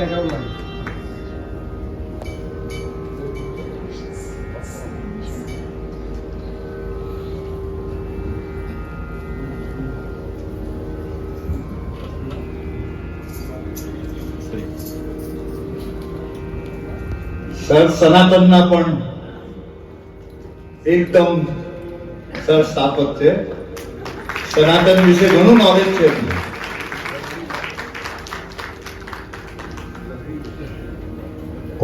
Sir સનાતનના પણ એકદમ sir સ્થાપક છે. સનાતન વિશે ઘણું નોલેજ છે.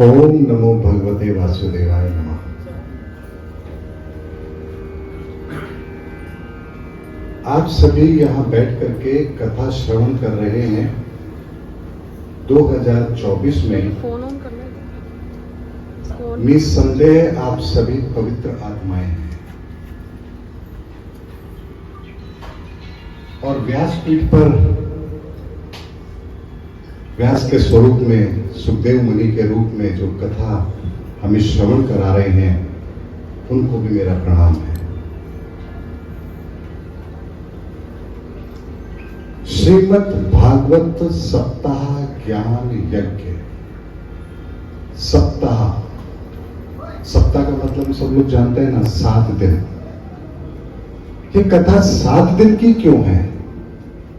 ओम नमो भगवते वासुदेवाय नमः। आप सभी यहाँ बैठ करके कथा श्रवण कर रहे हैं। 2024 में निस्संदेह आप सभी पवित्र आत्माएं हैं और व्यासपीठ पर व्यास के स्वरूप में सुखदेव मुनि के रूप में जो कथा हमें श्रवण करा रहे हैं उनको भी मेरा प्रणाम है। श्रीमद् भागवत सप्ताह ज्ञान यज्ञ। सप्ताह का मतलब सब लोग जानते हैं ना, 7 दिन। ये कथा 7 दिन की क्यों है?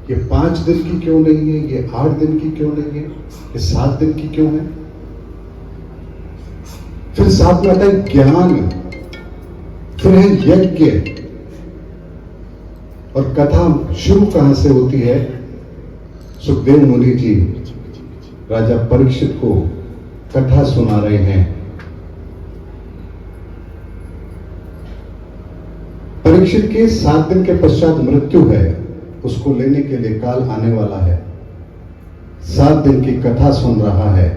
ये 5 दिन की क्यों नहीं है? ये 8 दिन की क्यों नहीं है? ये 7 दिन की क्यों है? फिर साथ में आता है ज्ञान, फिर है यज्ञ। और कथा शुरू कहां से होती है? सुखदेव मुनि जी राजा परीक्षित को कथा सुना रहे हैं। परीक्षित के 7 दिन के पश्चात मृत्यु है, उसको लेने के लिए काल आने वाला है। 7 दिन की कथा सुन रहा है।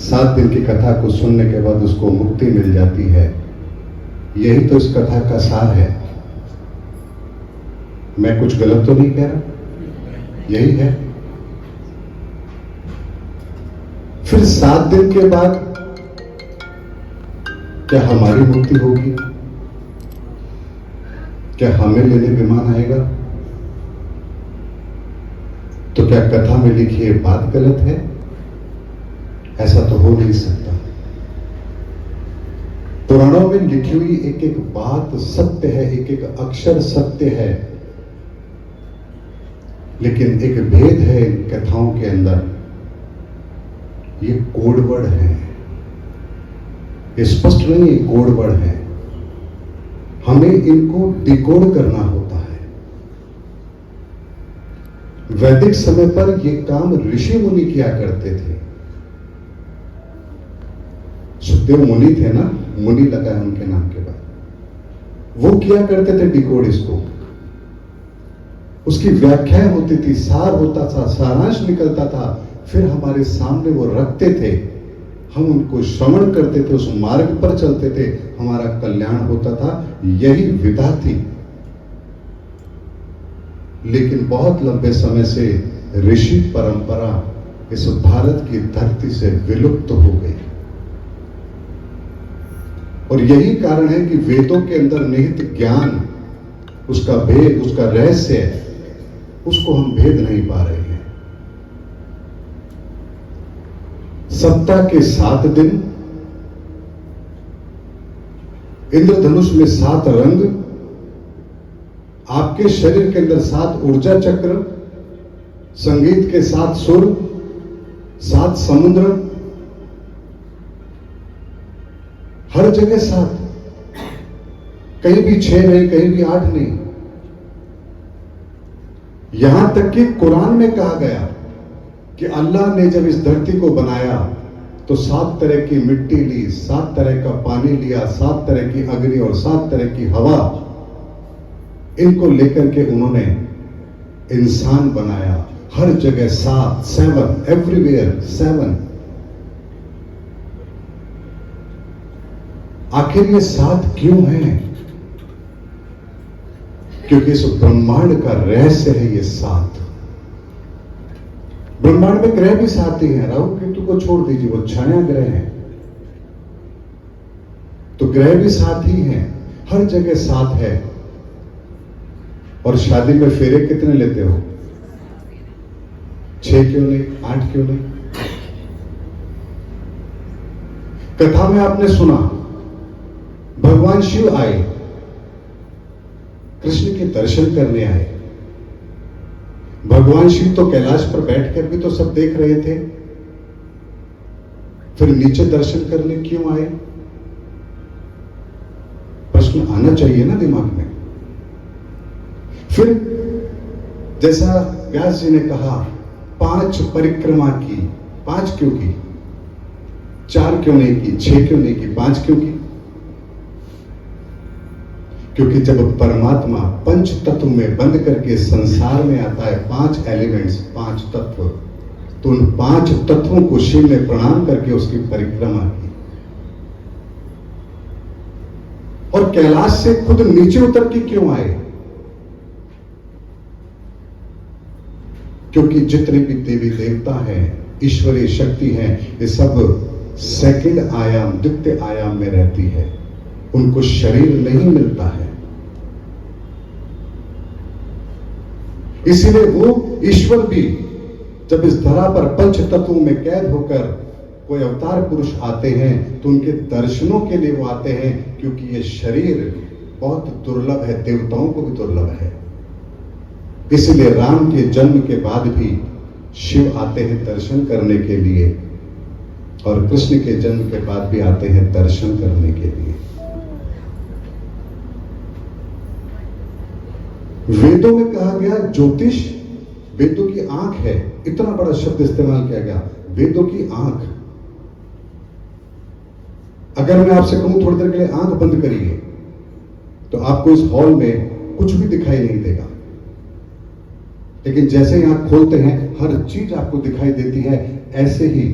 7 दिन की कथा को सुनने के बाद उसको मुक्ति मिल जाती है। यही तो इस कथा का सार है। मैं कुछ गलत तो नहीं कह रहा? यही है। फिर 7 दिन के बाद क्या हमारी मुक्ति होगी? क्या हमें लेने विमान आएगा? तो क्या कथा में लिखी ये बात गलत है? ऐसा तो हो नहीं सकता। पुराणों में लिखी हुई एक एक बात सत्य है, एक एक अक्षर सत्य है, लेकिन एक भेद है इन कथाओं के अंदर। ये कोडवर्ड है, ये स्पष्ट नहीं है, कोडवर्ड है। हमें इनको डिकोड करना होता है। वैदिक समय पर यह काम ऋषि मुनि किया करते थे। सुखदेव मुनि थे ना, मुनि लगा है उनके नाम के बाद। वो किया करते थे डिकोड इसको। उसकी व्याख्या होती थी, सार होता था, सारांश निकलता था, फिर हमारे सामने वो रखते थे। हम उनको श्रवण करते थे, उस मार्ग पर चलते थे, हमारा कल्याण होता था। यही विधा थी। लेकिन बहुत लंबे समय से ऋषि परंपरा इस भारत की धरती से विलुप्त हो गई। और यही कारण है कि वेदों के अंदर निहित ज्ञान, उसका भेद, उसका रहस्य, उसको हम भेद नहीं पा रहे हैं। सप्ताह के 7 दिन, इंद्रधनुष में 7 रंग, आपके शरीर के अंदर 7 ऊर्जा चक्र, संगीत के 7 सुर, 7 समुद्र, हर जगह 7। कहीं भी 6 नहीं, कहीं भी 8 नहीं। यहां तक कि कुरान में कहा गया कि अल्लाह ने जब इस धरती को बनाया तो 7 तरह की मिट्टी ली, 7 तरह का पानी लिया, 7 तरह की अग्नि और 7 तरह की हवा। इनको लेकर के उन्होंने इंसान बनाया। हर जगह 7 एवरीवेयर 7। आखिर ये 7 क्यों है? क्योंकि इस ब्रह्मांड का रहस्य है ये 7। ब्रह्मांड में ग्रह भी 7 ही हैं। राहु केतु को छोड़ दीजिए, वो छाया ग्रह हैं, तो ग्रह भी 7 ही हैं। हर जगह 7 है। और शादी में फेरे कितने लेते हो? 6 क्यों नहीं, 8 क्यों नहीं? कथा में आपने सुना भगवान शिव आए, कृष्ण के दर्शन करने आए। भगवान शिव तो कैलाश पर बैठकर भी तो सब देख रहे थे, फिर नीचे दर्शन करने क्यों आए? प्रश्न आना चाहिए ना दिमाग में। फिर जैसा व्यास जी ने कहा 5 परिक्रमा की, 5 क्यों की? 4 क्यों नहीं की, 6 क्यों नहीं की, 5 क्यों की? क्योंकि जब परमात्मा पंच तत्व में बंद करके संसार में आता है, 5 एलिमेंट्स, 5 तत्व, तो उन 5 तत्वों को शिव ने प्रणाम करके उसकी परिक्रमा की और कैलाश से खुद नीचे उतर के क्यों आए? क्योंकि जितने भी देवी देवता हैं, ईश्वरीय शक्ति है, ये सब सेकंड आयाम, द्वितीय आयाम में रहती है, उनको शरीर नहीं मिलता है। इसीलिए वो ईश्वर भी जब इस धरा पर पंच तत्वों में कैद होकर कोई अवतार पुरुष आते हैं तो उनके दर्शनों के लिए वो आते हैं, क्योंकि ये शरीर बहुत दुर्लभ है, देवताओं को भी दुर्लभ है। इसलिए राम के जन्म के बाद भी शिव आते हैं दर्शन करने के लिए, और कृष्ण के जन्म के बाद भी आते हैं दर्शन करने के लिए। वेदों में कहा गया ज्योतिष वेदों की आंख है, इतना बड़ा शब्द इस्तेमाल किया गया, वेदों की आंख। अगर मैं आपसे कहूं थोड़ी देर के लिए आंख बंद करिए, तो आपको इस हॉल में कुछ भी दिखाई नहीं देगा, लेकिन जैसे ही आंख खोलते हैं हर चीज आपको दिखाई देती है। ऐसे ही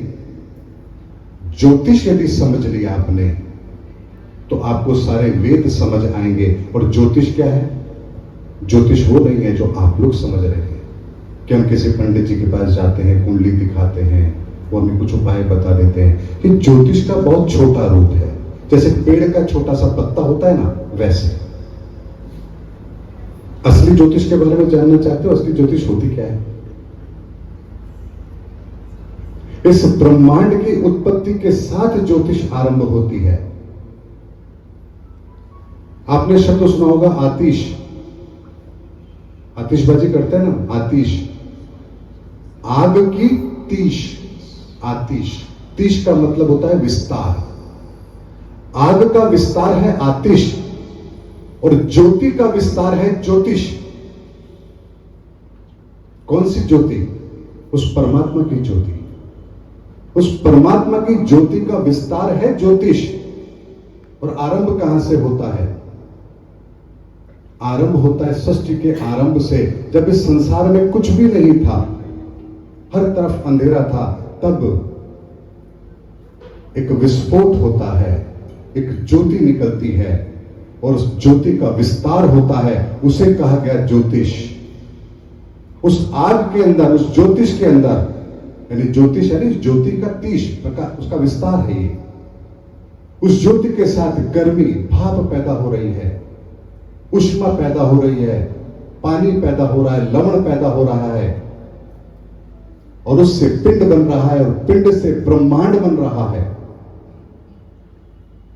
ज्योतिष यदि समझ लिया आपने तो आपको सारे वेद समझ आएंगे। और ज्योतिष क्या है? ज्योतिष वो नहीं है जो आप लोग समझ रहे हैं कि हम किसी पंडित जी के पास जाते हैं, कुंडली दिखाते हैं, वो हमें कुछ उपाय बता देते हैं। कि ज्योतिष का बहुत छोटा रूप है, जैसे पेड़ का छोटा सा पत्ता होता है ना, वैसे। असली ज्योतिष के बारे में जानना चाहते हो? असली ज्योतिष होती क्या है? इस ब्रह्मांड की उत्पत्ति के साथ ज्योतिष आरंभ होती है। आपने शब्द सुना होगा आतिश, आतिशबाजी करते हैं ना, आतिश, आग की तीश, आतिश, तीश का मतलब होता है विस्तार। आग का विस्तार है आतिश, और ज्योति का विस्तार है ज्योतिष। कौन सी ज्योति? उस परमात्मा की ज्योति। उस परमात्मा की ज्योति का विस्तार है ज्योतिष। और आरंभ कहां से होता है? आरंभ होता है सृष्टि के आरंभ से। जब इस संसार में कुछ भी नहीं था, हर तरफ अंधेरा था, तब एक विस्फोट होता है, एक ज्योति निकलती है, और उस ज्योति का विस्तार होता है, उसे कहा गया ज्योतिष। उस आग के अंदर, उस ज्योतिष के अंदर, यानी ज्योतिष यानी ज्योति का तीश, उसका विस्तार है ये। उस ज्योति के साथ गर्मी, भाप पैदा हो रही है, उष्मा पैदा हो रही है, पानी पैदा हो रहा है, लवण पैदा हो रहा है, और उससे पिंड बन रहा है, और पिंड से ब्रह्मांड बन रहा है।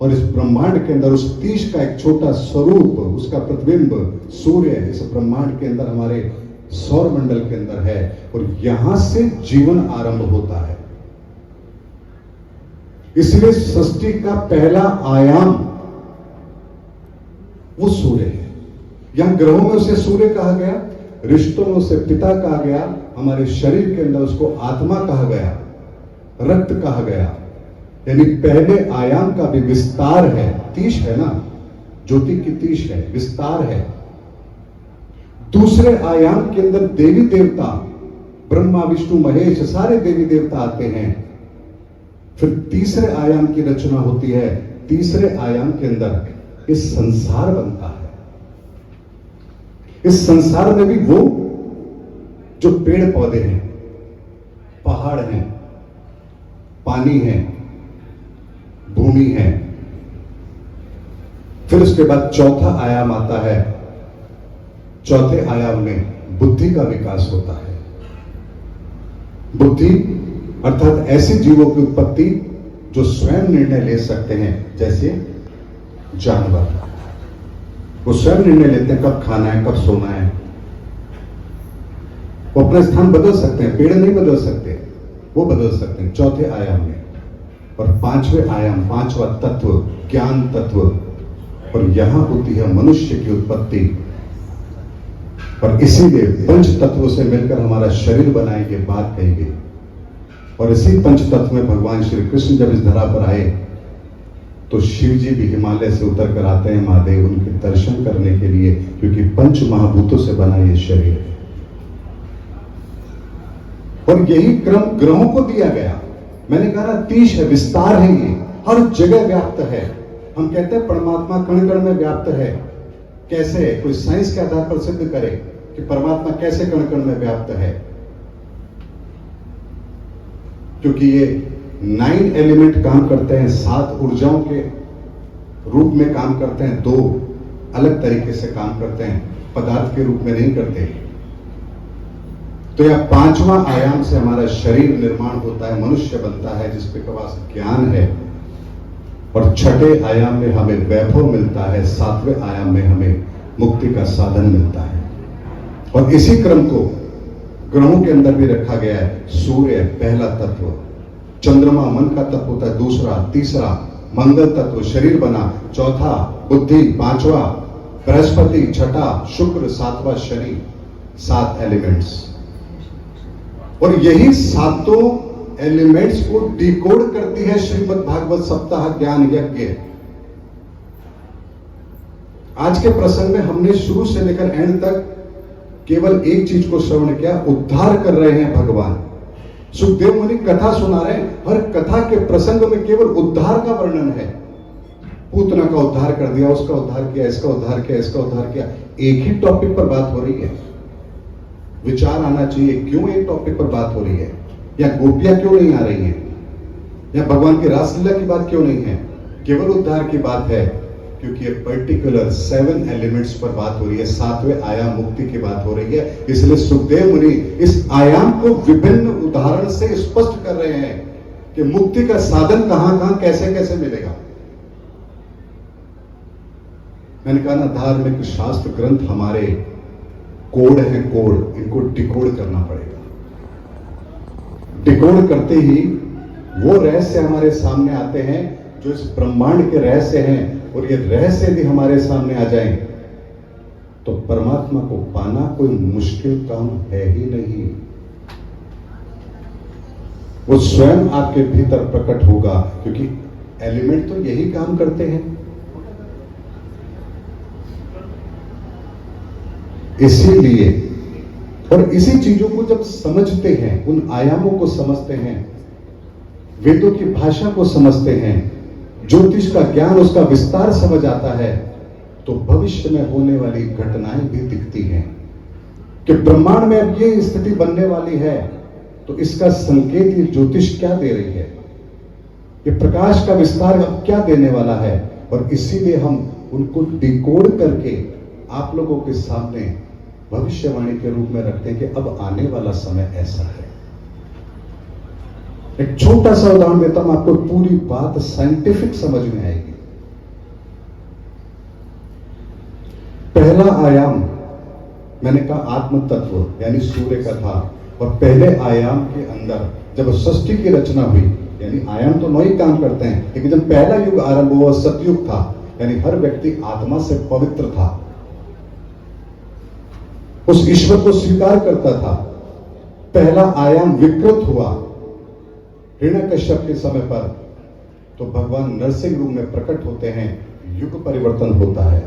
और इस ब्रह्मांड के अंदर उस तीश का एक छोटा स्वरूप, उसका प्रतिबिंब सूर्य इस ब्रह्मांड के अंदर, हमारे सौर मंडल के अंदर है, और यहां से जीवन आरंभ होता है। इसलिए सृष्टि का पहला आयाम वो सूर्य है। यहां ग्रहों में उसे सूर्य कहा गया, रिश्तों में उसे पिता कहा गया, हमारे शरीर के अंदर उसको आत्मा कहा गया, रक्त कहा गया। यानी पहले आयाम का भी विस्तार है, तीश है ना, ज्योति की तीश है, विस्तार है। दूसरे आयाम के अंदर देवी देवता, ब्रह्मा विष्णु महेश, सारे देवी देवता आते हैं। फिर तीसरे आयाम की रचना होती है। तीसरे आयाम के अंदर इस संसार बनता है। इस संसार में भी वो जो पेड़ पौधे हैं, पहाड़ हैं, पानी है, भूमि है। फिर उसके बाद चौथा आयाम आता है। चौथे आयाम में बुद्धि का विकास होता है। बुद्धि अर्थात ऐसे जीवों की उत्पत्ति जो स्वयं निर्णय ले सकते हैं, जैसे जानवर। वो स्वयं निर्णय लेते हैं कब खाना है, कब सोना है। वो अपना स्थान बदल सकते हैं, पेड़ नहीं बदल सकते, वो बदल सकते हैं चौथे आयाम में। और पांचवें आयाम, पांचवा तत्व ज्ञान तत्व, और यहां होती है मनुष्य की उत्पत्ति। और इसीलिए पंच तत्वों से मिलकर हमारा शरीर बनाए, ये बात कही गई। और इसी पंच तत्व में भगवान श्री कृष्ण जब इस धरा पर आए तो शिव जी भी हिमालय से उतर कर आते हैं महादेव उनके दर्शन करने के लिए, क्योंकि पंच महाभूतों से बना ये शरीर है। और यही क्रम ग्रहों को दिया गया। मैंने कहा ना, तीश है, विस्तार है, ये हर जगह व्याप्त है। हम कहते हैं परमात्मा कण कण में व्याप्त है। कैसे? कोई साइंस के आधार पर सिद्ध करे कि परमात्मा कैसे कण कण में व्याप्त है। क्योंकि ये 9 एलिमेंट काम करते हैं, 7 ऊर्जाओं के रूप में काम करते हैं, 2 अलग तरीके से काम करते हैं, पदार्थ के रूप में नहीं करते। तो यह 5वां आयाम से हमारा शरीर निर्माण होता है, मनुष्य बनता है जिसके पास ज्ञान है। और छठे आयाम में हमें वैभव मिलता है, 7वें आयाम में हमें मुक्ति का साधन मिलता है। और इसी क्रम को ग्रहों के अंदर भी रखा गया है। सूर्य पहला तत्व, चंद्रमा मन का तत्व होता है दूसरा, तीसरा मंगल तत्व शरीर बना, चौथा बुद्धि, 5वां बृहस्पति, छठा शुक्र, 7वां शनि, 7 एलिमेंट्स। और यही 7 एलिमेंट्स को डिकोड करती है श्रीमद् भागवत सप्ताह ज्ञान यज्ञ। आज के प्रसंग में हमने शुरू से लेकर एंड तक केवल एक चीज को श्रवण किया, उद्धार कर रहे हैं भगवान। सुखदेव मुनि कथा सुना रहे हैं, हर कथा के प्रसंग में केवल उद्धार का वर्णन है। पूतना का उद्धार कर दिया, उसका उद्धार किया, इसका उद्धार किया, इसका उद्धार किया। एक ही टॉपिक पर बात हो रही है। विचार आना चाहिए, क्यों एक टॉपिक पर बात हो रही है, या गोपियां क्यों नहीं आ रही हैं, या भगवान की रासलीला की बात क्यों नहीं है। केवल उद्धार की बात है, क्योंकि ये पर्टिकुलर 7 एलिमेंट्स पर बात हो रही है, 7वें आयाम मुक्ति की बात हो रही है। इसलिए सुखदेव मुनि इस आयाम को विभिन्न उदाहरण से स्पष्ट कर रहे हैं कि मुक्ति का साधन कहां कहां कैसे कैसे मिलेगा। मैंने कहा ना, धार्मिक शास्त्र ग्रंथ हमारे कोड है, कोड, इनको डिकोड करना पड़ेगा। डिकोड करते ही वो रहस्य हमारे सामने आते हैं जो इस ब्रह्मांड के रहस्य हैं। और ये रहस्य यदि हमारे सामने आ जाएं तो परमात्मा को पाना कोई मुश्किल काम है ही नहीं। वो स्वयं आपके भीतर प्रकट होगा, क्योंकि एलिमेंट तो यही काम करते हैं। इसीलिए और इसी चीजों को जब समझते हैं, उन आयामों को समझते हैं, वेदों की भाषा को समझते हैं, ज्योतिष का ज्ञान, उसका विस्तार समझ आता है, तो भविष्य में होने वाली घटनाएं भी दिखती हैं कि ब्रह्मांड में अब ये स्थिति बनने वाली है, तो इसका संकेत ये ज्योतिष क्या दे रही है, ये प्रकाश का विस्तार अब क्या देने वाला है। और इसीलिए हम उनको डिकोड करके आप लोगों के सामने भविष्यवाणी के रूप में रखते हैं कि अब आने वाला समय ऐसा है। एक छोटा सा उदाहरण देता हूं, आपको पूरी बात साइंटिफिक समझ में आएगी। पहला आयाम मैंने कहा आत्म तत्व यानी सूर्य का था, और पहले आयाम के अंदर जब सृष्टि की रचना हुई, यानी आयाम तो 9 ही काम करते हैं, लेकिन जब पहला युग आरंभ हुआ, सतयुग था, यानी हर व्यक्ति आत्मा से पवित्र था, उस ईश्वर को स्वीकार करता था। पहला आयाम विकृत हुआ हिरण्यकश्यप के समय पर, तो भगवान नरसिंह रूप में प्रकट होते हैं, युग परिवर्तन होता है।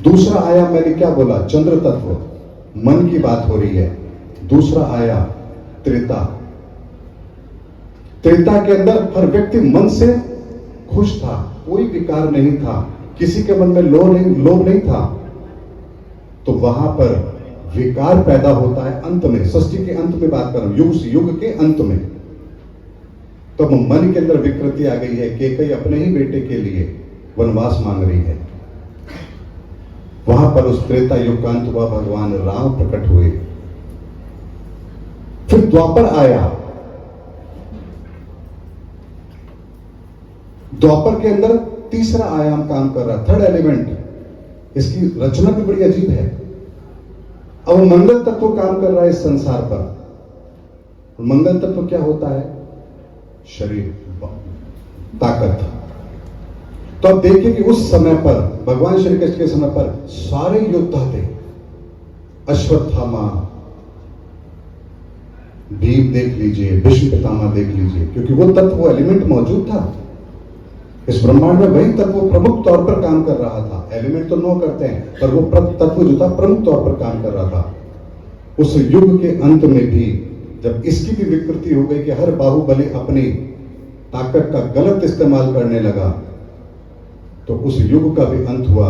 दूसरा आयाम मैंने क्या बोला, चंद्र तत्व, मन की बात हो रही है। दूसरा आयाम त्रेता, त्रेता के अंदर हर व्यक्ति मन से खुश था, कोई विकार नहीं था, किसी के मन में लोभ नहीं था। तो वहां पर विकार पैदा होता है अंत में, सृष्टि के अंत में बात कर रहा हूं, युग के अंत में। तो मन के अंदर विकृति आ गई है, केकई अपने ही बेटे के लिए वनवास मांग रही है। वहां पर उस त्रेता युग का अंत हुआ, भगवान राम प्रकट हुए। फिर द्वापर आया, द्वापर के अंदर तीसरा आयाम काम कर रहा, थर्ड एलिमेंट, इसकी रचना भी बड़ी अजीब है। अब वो मंगल तत्व काम कर रहा है इस संसार पर। मंगल तत्व क्या होता है? शरीर, ताकत। तो अब देखिए कि उस समय पर, भगवान श्री कृष्ण के समय पर सारे योद्धा थे। अश्वत्थामा, भीम देख लीजिए, भीष्म पितामह देख लीजिए, क्योंकि वो तत्व, वो एलिमेंट मौजूद था इस ब्रह्मांड में। वही तत्व प्रमुख तौर पर काम कर रहा था। एलिमेंट तो 9 करते हैं, पर वो तत्व जो था प्रमुख तौर पर काम कर रहा था। उस युग के अंत में भी जब इसकी भी विकृति हो गई कि हर बाहुबली अपनी ताकत का गलत इस्तेमाल करने लगा, तो उस युग का भी अंत हुआ।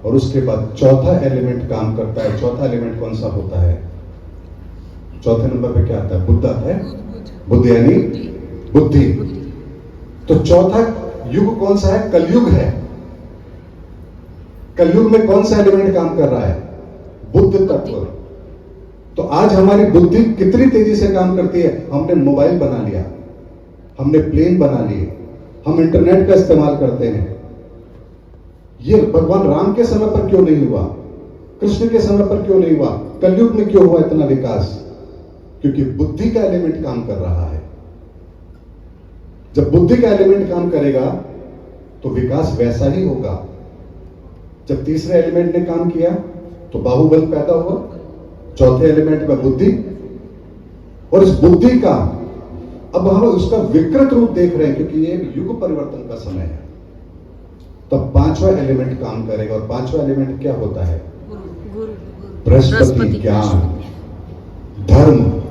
और उसके बाद चौथा एलिमेंट काम करता है। चौथा एलिमेंट कौन सा होता है? चौथे नंबर पे क्या आता है? बुद्ध आता है। बुद्ध यानी बुद्धि। तो चौथा युग कौन सा है? कलयुग है। कलयुग में कौन सा एलिमेंट काम कर रहा है? बुद्ध तत्व। तो आज हमारी बुद्धि कितनी तेजी से काम करती है। हमने मोबाइल बना लिया, हमने प्लेन बना लिए, हम इंटरनेट का इस्तेमाल करते हैं। ये भगवान राम के समय पर क्यों नहीं हुआ? कृष्ण के समय पर क्यों नहीं हुआ? कलयुग में क्यों हुआ इतना विकास? क्योंकि बुद्धि का एलिमेंट काम कर रहा है। जब बुद्धि का एलिमेंट काम करेगा तो विकास वैसा ही होगा। जब तीसरे एलिमेंट ने काम किया तो बाहुबल पैदा हुआ। चौथे एलिमेंट में बुद्धि, और इस बुद्धि का अब हम उसका विकृत रूप देख रहे हैं, क्योंकि ये युग परिवर्तन का समय है। तब पांचवा एलिमेंट काम करेगा, और पांचवा एलिमेंट क्या होता है? बृहस्पति, ज्ञान, धर्म।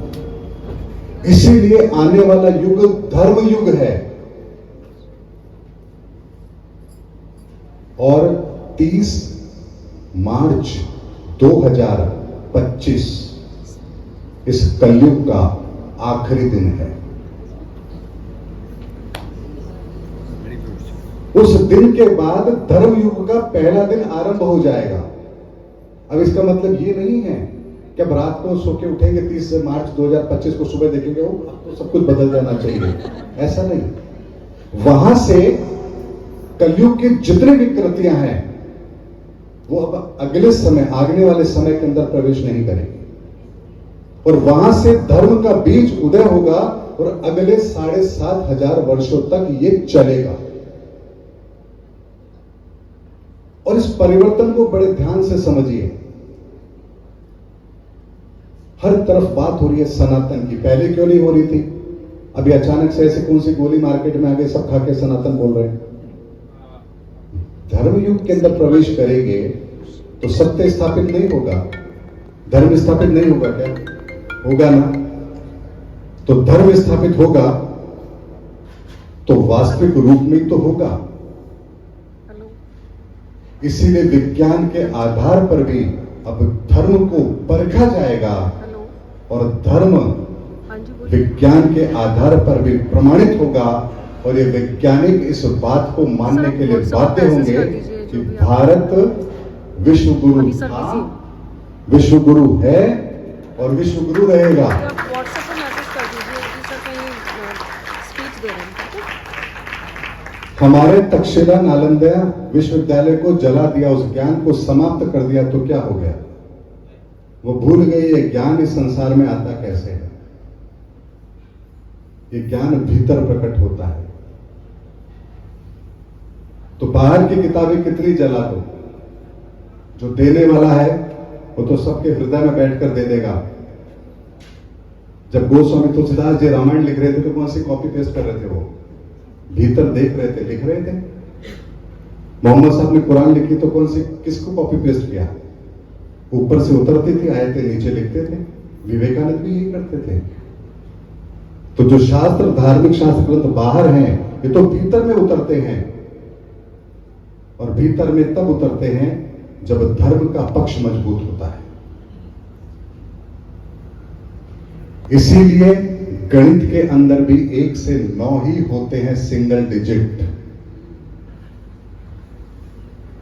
इसीलिए आने वाला युग धर्म युग है। और 30 मार्च 2025 इस कलयुग का आखिरी दिन है। उस दिन के बाद धर्म युग का पहला दिन आरंभ हो जाएगा। अब इसका मतलब ये नहीं है कि अब रात को सो के उठेंगे 30 मार्च 2025 को सुबह देखेंगे अब तो सब कुछ बदल जाना चाहिए, ऐसा नहीं। वहां से कलयुग की जितनी विकृतियां हैं वो अब अगले समय, आगने वाले समय के अंदर प्रवेश नहीं करेंगे, और वहां से धर्म का बीज उदय होगा, और अगले 7,500 वर्षों तक ये चलेगा। और इस परिवर्तन को बड़े ध्यान से समझिए। हर तरफ बात हो रही है सनातन की। पहले क्यों नहीं हो रही थी? अभी अचानक से ऐसे कौन सी गोली मार्केट में आ गई, सब खा के सनातन बोल रहे हैं। धर्म युग के अंदर प्रवेश करेंगे तो सत्य स्थापित नहीं होगा, धर्म स्थापित नहीं होगा। क्या होगा ना? तो धर्म स्थापित होगा तो वास्तविक रूप में तो होगा। इसीलिए विज्ञान के आधार पर भी अब धर्म को परखा जाएगा, और धर्म विज्ञान के आधार पर भी प्रमाणित होगा। और ये वैज्ञानिक इस बात को मानने के लिए बाध्य होंगे कि भारत विश्व गुरु था, विश्व गुरु है और विश्व गुरु रहेगा। हमारे तक्षशिला नालंदा विश्वविद्यालय को जला दिया, उस ज्ञान को समाप्त कर दिया, तो क्या हो गया? वो भूल गए ये ज्ञान इस संसार में आता कैसे है। ये ज्ञान भीतर प्रकट होता है। तो बाहर की किताबें कितनी जला दो, जो देने वाला है वो तो सबके हृदय में बैठकर दे देगा। जब गोस्वामी तुलसीदास जी रामायण लिख रहे थे तो कौन सी कॉपी पेस्ट कर रहे थे? वो भीतर देख रहे थे, लिख रहे थे। मोहम्मद साहब ने कुरान लिखी तो कौन सी, किसको कॉपी पेस्ट किया? ऊपर से उतरती थी आयतें, नीचे लिखते थे। विवेकानंद भी यही करते थे। तो जो शास्त्र, धार्मिक शास्त्र ग्रंथ बाहर हैं, ये तो भीतर में उतरते हैं, और भीतर में तब उतरते हैं जब धर्म का पक्ष मजबूत होता है। इसीलिए गणित के अंदर भी 1 से 9 ही होते हैं, सिंगल डिजिट।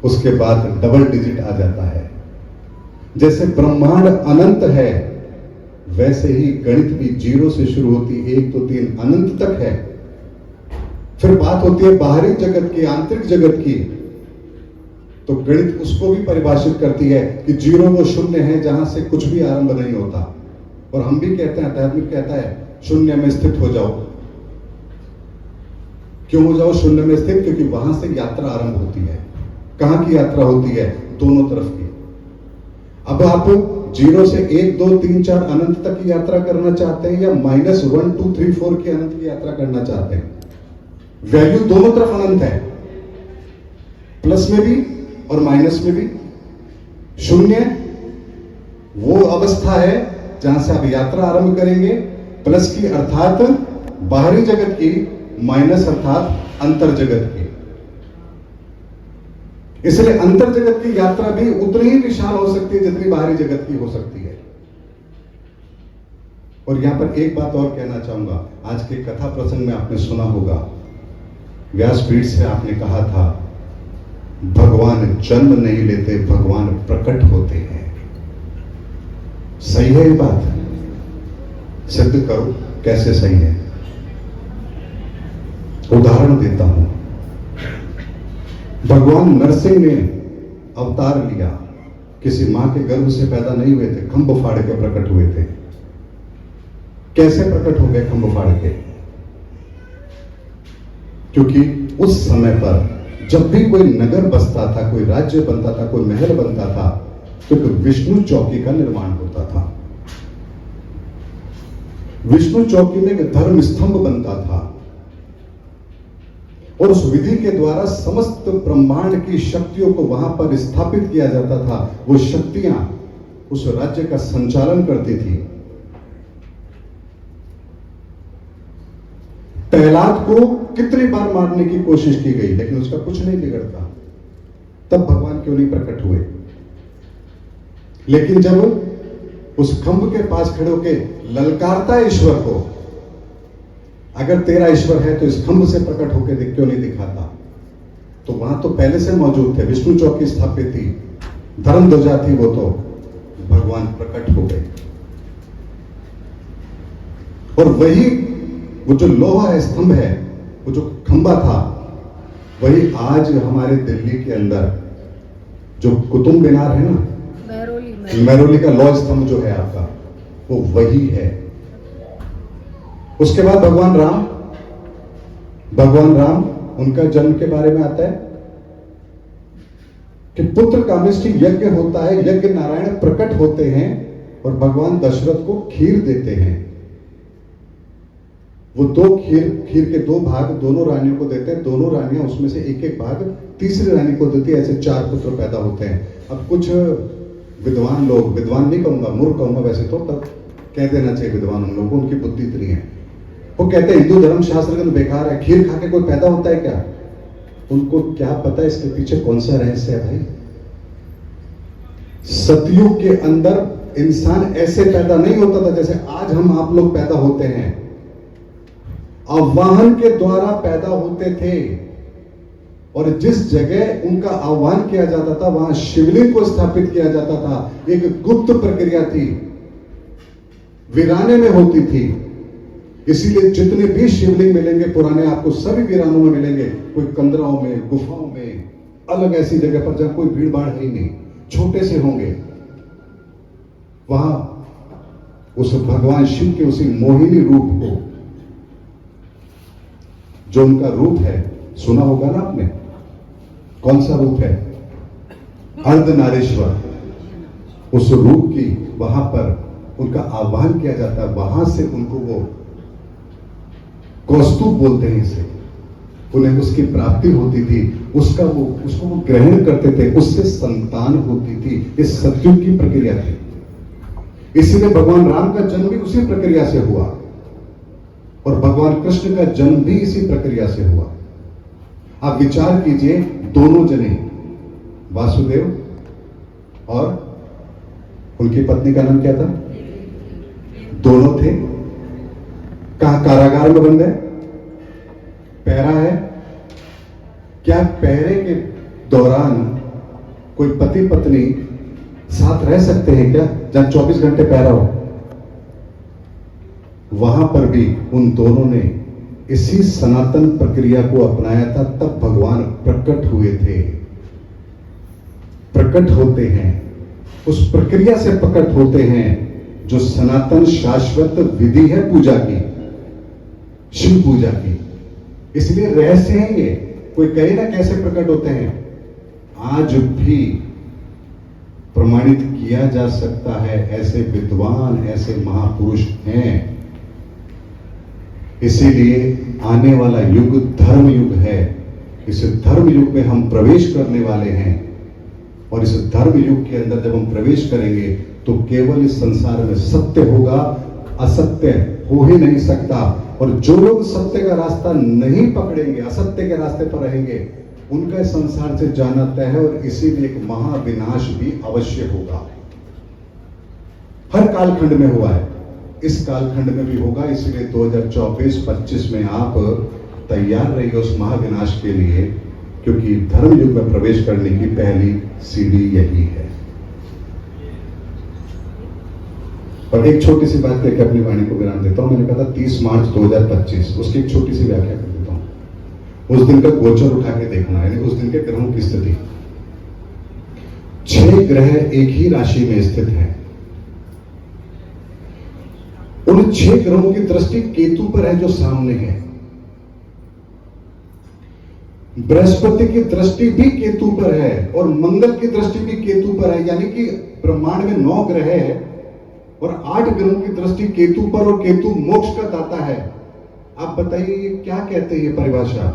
उसके बाद डबल डिजिट आ जाता है। जैसे ब्रह्मांड अनंत है, वैसे ही गणित भी 0 से शुरू होती, 1 2 3 अनंत तक है। फिर बात होती है बाहरी जगत की, आंतरिक जगत की, तो गणित उसको भी परिभाषित करती है कि जीरो वो शून्य है जहां से कुछ भी आरंभ नहीं होता। और हम भी कहते हैं, आध्यात्मिक कहता है शून्य में स्थित हो जाओ। क्यों हो जाओ शून्य में स्थित? क्योंकि वहां से यात्रा आरंभ होती है। कहां की यात्रा होती है? दोनों तरफ की। अब आप जीरो से 1 2 3 4 अनंत तक की यात्रा करना चाहते हैं या -1 2 3 4 की अनंत की यात्रा करना चाहते हैं? वैल्यू दोनों तरफ अनंत है, प्लस में भी और माइनस में भी। शून्य वो अवस्था है जहां से आप यात्रा आरंभ करेंगे, प्लस की अर्थात बाहरी जगत की, माइनस अर्थात अंतर जगत की। इसलिए अंतर जगत की यात्रा भी उतनी ही विशाल हो सकती है जितनी बाहरी जगत की हो सकती है। और यहां पर एक बात और कहना चाहूंगा। आज के कथा प्रसंग में आपने सुना होगा, व्यासपीठ से आपने कहा था भगवान जन्म नहीं लेते, भगवान प्रकट होते हैं। सही है ये बात? सिद्ध करो कैसे सही है। उदाहरण देता हूं। भगवान नरसिंह ने अवतार लिया, किसी मां के गर्भ से पैदा नहीं हुए थे, खंभ फाड़ के प्रकट हुए थे। कैसे प्रकट हो गए खंभ फाड़ के? क्योंकि उस समय पर जब भी कोई नगर बसता था, कोई राज्य बनता था, कोई महल बनता था, तो एक विष्णु चौकी का निर्माण होता था। विष्णु चौकी में एक धर्म स्तंभ बनता था और उस विधि के द्वारा समस्त ब्रह्मांड की शक्तियों को वहां पर स्थापित किया जाता था। वो शक्तियां उस राज्य का संचालन करती थी। प्रहलाद को कितनी बार मारने की कोशिश की गई, लेकिन उसका कुछ नहीं बिगड़ता। तब भगवान क्यों नहीं प्रकट हुए? लेकिन जब उस खंभ के पास खड़े होकर ललकारता है ईश्वर को, अगर तेरा ईश्वर है तो इस खंभ से प्रकट होकर क्यों नहीं दिखाता? तो वहां तो पहले से मौजूद थे, विष्णु चौकी स्थापित थी, धर्म ध्वजा थी, वो तो भगवान प्रकट हो गए। और वही वो जो लोहा है, स्तंभ है, वो जो खंभा था, वही आज हमारे दिल्ली के अंदर जो कुतुब मीनार है ना, महरौली का लौह स्तंभ जो है आपका, वो वही है। उसके बाद भगवान राम, उनका जन्म के बारे में आता है कि पुत्र कामेष्टि यज्ञ होता है, यज्ञ नारायण प्रकट होते हैं और भगवान दशरथ को खीर देते हैं। वो दो खीर के 2 भाग दोनों रानियों को देते हैं, दोनों रानियां उसमें से एक भाग तीसरी रानी को देती है। ऐसे 4 पुत्र पैदा होते हैं। अब कुछ विद्वान लोग, विद्वान नहीं कहूंगा, मूर्ख कहूंगा वैसे तो, पर कह देना चाहिए विद्वान उन लोगों को, उनकी बुद्धि इतनी है, वो कहते हैं हिंदू धर्म शास्त्र का बेकार है, खीर खा के कोई पैदा होता है क्या? उनको क्या पता इसके पीछे कौन सा रहस्य है भाई। सतयुग के अंदर इंसान ऐसे पैदा नहीं होता था जैसे आज हम आप लोग पैदा होते हैं। आह्वान के द्वारा पैदा होते थे और जिस जगह उनका आह्वान किया जाता था वहां शिवलिंग को स्थापित किया जाता था। एक गुप्त प्रक्रिया थी, वीराने में होती थी। इसीलिए जितने भी शिवलिंग मिलेंगे पुराने, आपको सभी वीरानों में मिलेंगे, कोई कंदराओं में, गुफाओं में, अलग ऐसी जगह पर जहां कोई भीड़ भाड़ ही नहीं, छोटे से होंगे। वहां उस भगवान शिव के उसी मोहिनी रूप को, जो उनका रूप है, सुना होगा ना आपने, कौन सा रूप है? अर्धनारीश्वर। उस रूप की वहां पर उनका आह्वान किया जाता है, वहां से उनको वो कौस्तुभ बोलते हैं इसे, उन्हें उसकी प्राप्ति होती थी, उसको वो ग्रहण करते थे, उससे संतान होती थी। इस सतयुग की प्रक्रिया थी। इसीलिए भगवान राम का जन्म भी उसी प्रक्रिया से हुआ और भगवान कृष्ण का जन्म भी इसी प्रक्रिया से हुआ। आप विचार कीजिए, दोनों जने, वासुदेव और उनकी पत्नी का नाम क्या था? दोनों थे। कहां? कारागार में बंद है, पहरा है। क्या पहरे के दौरान कोई पति पत्नी साथ रह सकते हैं क्या, जहां 24 घंटे पहरा हो? वहां पर भी उन दोनों ने इसी सनातन प्रक्रिया को अपनाया था, तब भगवान प्रकट हुए थे, प्रकट होते हैं, उस प्रक्रिया से प्रकट होते हैं जो सनातन शाश्वत विधि है पूजा की, शिव पूजा की। इसलिए रहस्य है ये। कोई कहे ना कैसे प्रकट होते हैं, आज भी प्रमाणित किया जा सकता है। ऐसे विद्वान, ऐसे महापुरुष हैं। इसीलिए आने वाला युग धर्म युग है। इस धर्म युग में हम प्रवेश करने वाले हैं, और इस धर्म युग के अंदर जब हम प्रवेश करेंगे तो केवल इस संसार में सत्य होगा, असत्य हो ही नहीं सकता। और जो लोग सत्य का रास्ता नहीं पकड़ेंगे, असत्य के रास्ते पर रहेंगे, उनका इस संसार से जाना तय है। और इसीलिए एक महाविनाश भी अवश्य होगा। हर कालखंड में हुआ है, इस कालखंड में भी होगा। इसलिए 2024-25 में आप तैयार रहिए उस महाविनाश के लिए, क्योंकि धर्म युग में प्रवेश करने की पहली सीढ़ी यही है। और एक छोटी सी बात करके अपनी वाणी को विराम देता हूं। मैंने कहा था 30 मार्च 2025, उसकी एक छोटी सी व्याख्या कर देता हूं। उस दिन का गोचर उठा के देखना, यानी उस दिन के ग्रहों की स्थिति। 6 ग्रह एक ही राशि में स्थित हैं। उन 6 ग्रहों की दृष्टि केतु पर है जो सामने है। बृहस्पति की दृष्टि भी केतु पर है, और मंगल की दृष्टि भी केतु पर है। यानी कि ब्रह्मांड में 9 ग्रह है और 8 ग्रहों की दृष्टि केतु पर, और केतु मोक्ष का दाता है। आप बताइए ये क्या कहते हैं ये परिभाषा,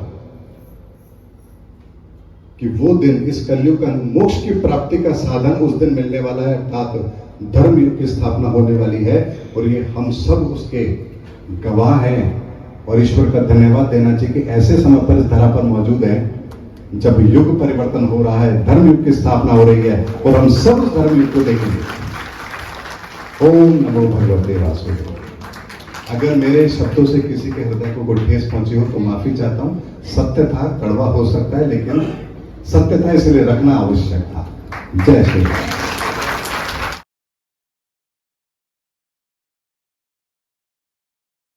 कि वो दिन, इस कलयुग का मोक्ष की प्राप्ति का साधन उस दिन मिलने वाला है, अर्थात धर्म युग की स्थापना होने वाली है। और ये हम सब उसके गवाह हैं, और ईश्वर का धन्यवाद देना चाहिए कि ऐसे समय पर इस धरा पर मौजूद है जब युग परिवर्तन हो रहा है, धर्म युग की स्थापना हो रही है, और हम सब उस धर्म युग को देखेंगे। ओम नमो भगवते वासुदेवाय। अगर मेरे शब्दों से किसी के हृदय को कोई ठेस पहुंची हो तो माफी चाहता हूं। सत्य था, कड़वा हो सकता है, लेकिन सत्य था इसलिए रखना आवश्यक था। जय श्री राम।